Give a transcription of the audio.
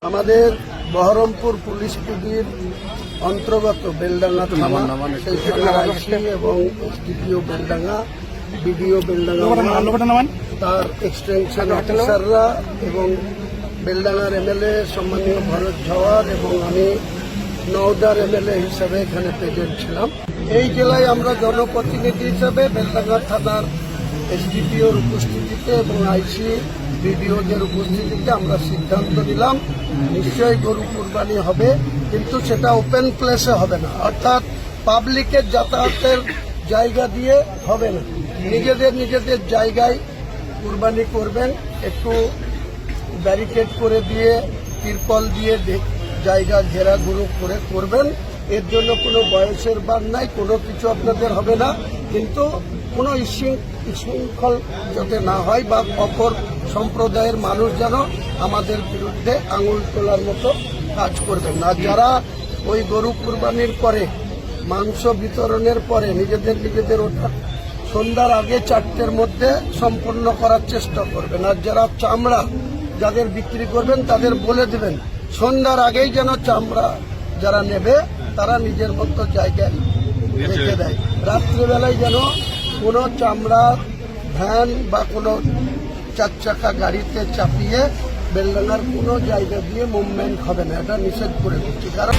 আমাদের বহরমপুর পুলিশ পিডির অন্তর্গত বেলডাঙ্গা থানা সেইখানে আইসি এবং এসডিপিও বেলডাঙ্গা বিডিও বেলডাঙ্গা তার এক্সটেনশন অফিসাররা এবং বেলডাঙ্গার এমএলএ সম্মানীয় ভরত ঝওয়ার এবং আমি নওদার এমএলএ হিসেবে এখানে প্রেজেন্ট ছিলাম। এই জেলায় আমরা জনপ্রতিনিধি হিসেবে বেলডাঙ্গা থানার এসডিপিওর উপস্থিতিতে এবং আইসি বিডিওদের উপস্থিতিতে আমরা সিদ্ধান্ত নিলাম নিশ্চয়ই গরু কুরবানি হবে, কিন্তু সেটা ওপেন প্লেসে হবে না, অর্থাৎ পাবলিকের যাতায়াতের জায়গা দিয়ে হবে না। নিজেদের জায়গায় কুরবানি করবেন, একটু ব্যারিকেড করে দিয়ে তিরপল দিয়ে জায়গা ঘেরা গুঁড়ো করে করবেন। এর জন্য কোনো বয়সের বাদ নাই, কোনো কিছু আপনাদের হবে না, কিন্তু কোনো শৃঙ্খল যাতে না হয় বা অপর সম্প্রদায়ের মানুষ যেন আমাদের বিরুদ্ধে আঙুল তোলার মতো কাজ করবেন না। যারা ওই গরু কুরবানির পরে মাংস বিতরণের পরে নিজেদের ওটা সন্ধ্যার আগে 4টের মধ্যে সম্পন্ন করার চেষ্টা করবেন, আর যারা চামড়া যাদের বিক্রি করবেন তাদের বলে দেবেন সন্ধ্যার আগেই যেন চামড়া যারা নেবে তারা নিজের মতো জায়গায় রেখে দেয়। রাত্রিবেলায় যেন কোনো চামড়া ভ্যান বা কোনো 4 চাকা গাড়িতে চাপিয়ে বেলডাঙ্গার কোনো জায়গা দিয়ে মুভমেন্ট হবে না, এটা নিষেধ করে দিচ্ছি। কারণ